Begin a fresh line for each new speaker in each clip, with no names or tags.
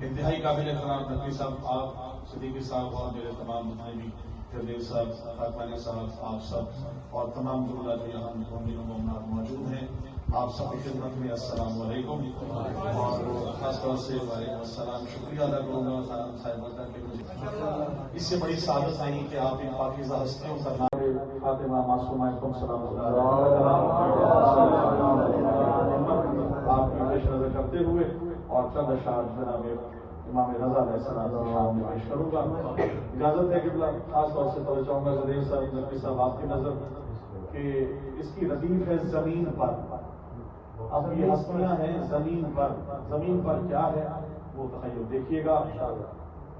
انتہائی قابل احترام نقوی صاحب، آپ صدیقی صاحب اور میرے تمام متحدین فردیس صاحب، خاکوانی صاحب، آپ سب اور تمام جو یہاں مومنات موجود ہیں، آپ سب کی خدمت میں السلام علیکم، اور خاص طور سے وعلیکم السلام شکریہ ادا کروں گا خانم صاحبہ کا کہ مجھے اس سے بڑی سعادت نہیں کہ آپ ان پاکیزہ ہستیوں کا نام فاطمہ معصومہ کو سلام آپ کی پیش نظر کرتے ہوئے اور چند اشعار جناب امام رضا علیہ السلام کی شان میں پیش کروں گا۔ اجازت ہے کہ خاص طور سے توجہ چاہوں گا زدیر صاحب، نقوی صاحب، آپ کی نظر کہ اس کی ردیف ہے زمین پر۔ اب یہ ہستیاں ہیں زمین پر، زمین پر کیا ہے وہ تخیل دیکھیے گا۔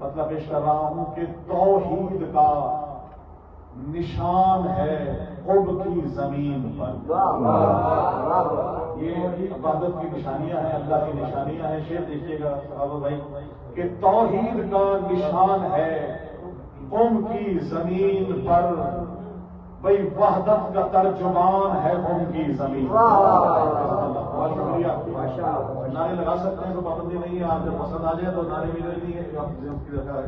مطلب پیش کر رہا ہوں کہ توحید کا نشان ہے قرب کی زمین پر۔ یہ عبادت کی نشانیاں ہیں، اللہ کی نشانیاں ہیں۔ شعر دیکھیے گا صحابہ بھائی کہ توحید کا نشان ہے قوم کی زمین پر، بھائی وحدت کا ترجمان ہے قوم کی زمین۔ بہت شکریہ۔ نعرے لگا سکتے ہیں تو پابندی نہیں ہے، آپ جب پسند آ جائے تو نعرے بھی نہیں ہے،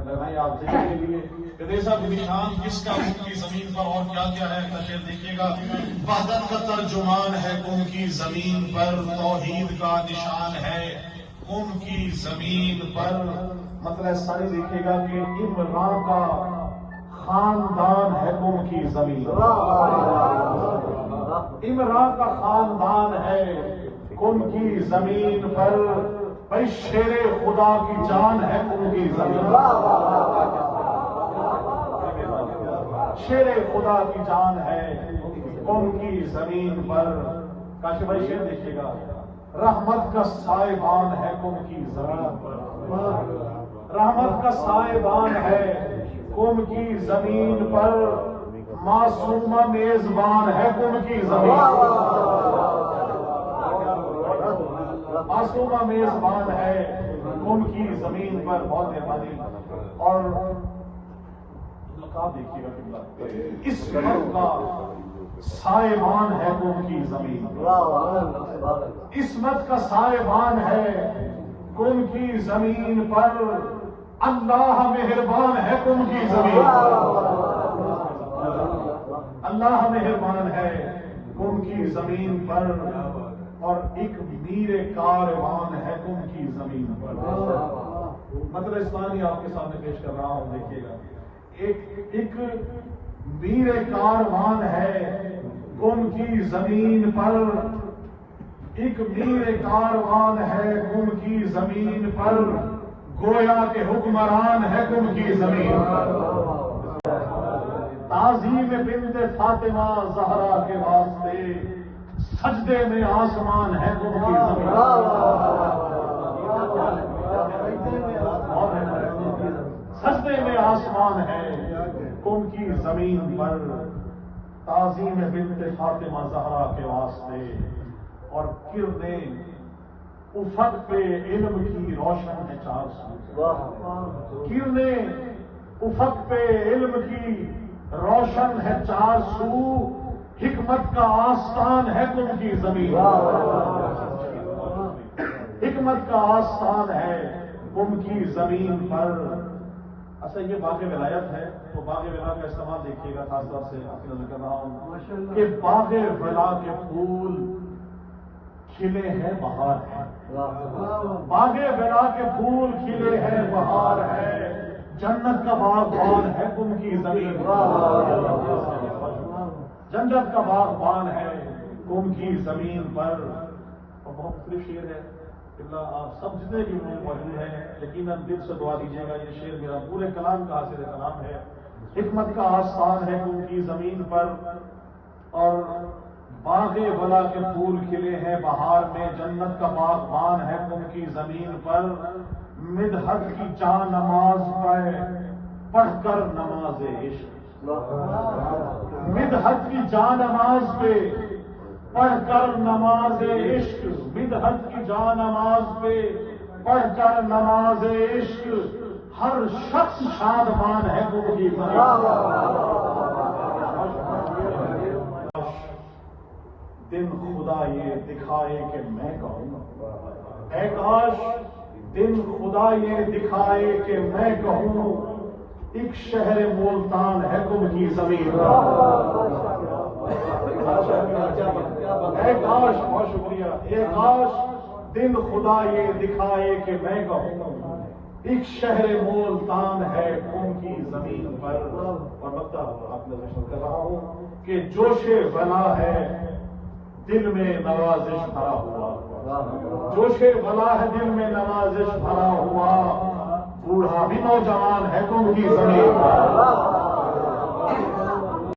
لگائیں آپ دیکھنے کے لیے کہ صاحب نشان کس کا قوم کی زمین پر اور کیا کیا ہے۔ شعر دیکھیے گا، وحدت کا ترجمان ہے قوم کی زمین پر، توحید کا نشان ہے قوم کی زمین پر۔ مطلب سارے دیکھیے گا کہ عمران کا خاندان ہے قوم کی زمین، عمران کا خاندان ہے قوم کی زمین پر، بھائی شیر خدا کی جان ہے قوم کی زمین، شیر خدا کی جان ہے قوم کی زمین پر۔ کاشف بھائی شعر دیکھیے گا، رحمت کا سائبان ہے قوم کی زمین پر، رحمت کا سائبان ہے قوم کی زمین پر، معصومہ میزبان ہے قوم کی زمین پر، معصومہ میزبان ہے قوم کی زمین پر۔ بہت مہربانی۔ اور لقب دیکھیے گا کہ عصمت کا سائبان ہے قوم کی زمین پر، عصمت کا سائبان ہے قوم کی زمین پر، اللہ مہربان ہے قوم کی زمین پر، اللہ مہربان ہے قوم کی زمین پر، اور ایک میر کاروان ہے قوم کی زمین پر۔ مطلب اسلامی آپ کے سامنے پیش کر رہا ہوں، دیکھیے گا، ایک میر کاروان ہے قوم کی زمین پر، ایک میر کاروان ہے قوم کی زمین پر، گویا کے حکمران ہے قوم کی زمین پر۔ تعظیم بنت فاطمہ زہرا کے واسطے سجدے میں آسمان ہے قوم کی زمین پر، سجدے میں آسمان ہے قوم کی زمین پر۔ تعظیم بنت فاطمہ زہرا کے واسطے، اور کرنیں افق پہ علم کی روشن ہے چار سو، کرنیں افق پہ علم کی روشن ہے چار سو، حکمت کا آستان ہے قوم کی زمین، حکمت کا آستان ہے قوم کی زمین پر۔ اچھا یہ باغ ولایت ہے، تو باغ ولا کا استعمال دیکھیے گا، خاص طور سے آپ کی نظر کر رہا ہوں کہ باغ ولا کے پھول کھلے ہیں بہار ہے، باغ ولا کے پھول کھلے ہیں بہار ہے، جنت کا باغبان ہے قوم کی زمین، جنت کا باغبان ہے قوم کی زمین پر۔ اور بہت مختلف شعر ہے، اللہ آپ سب جتنے بھی موجود ہیں یقیناً دل سے دعا دیجیے گا، یہ شعر میرا پورے کلام کا حاصل کلام ہے۔ حکمت کا آستان ہے قوم کی زمین پر، اور باغ ولا کے پھول کھلے ہیں بہار میں، جنت کا باغبان ہے قوم کی زمین پر۔ مدحت کی جان نماز پڑھ کر نماز عشق، مدحت کی جان نماز پہ پڑھ کر نماز عشق، مدحت کی جان نماز پہ پڑھ کر نماز عشق، ہر شخص شادمان ہے قوم کی زمین۔ دن خدا یہ دکھائے کہ میں کہوں، اے کاش دن خدا یہ دکھائے کہ میں کہوں ایک شہر ملتان ہے تم کی زمین. اے کاش، بہت شکریہ. اے کاش دن خدا یہ دکھائے کہ میں کہوں ایک شہر ملتان ہے قوم کی زمین پر. اور بتا آپ نے کر رہا ہوں کہ جوش بلا ہے دل میں نوازش بھرا ہوا. جوش بلا ہے دل میں نوازش بھرا ہوا. بوڑھا بھی نوجوان ہے قوم کی زمین پر.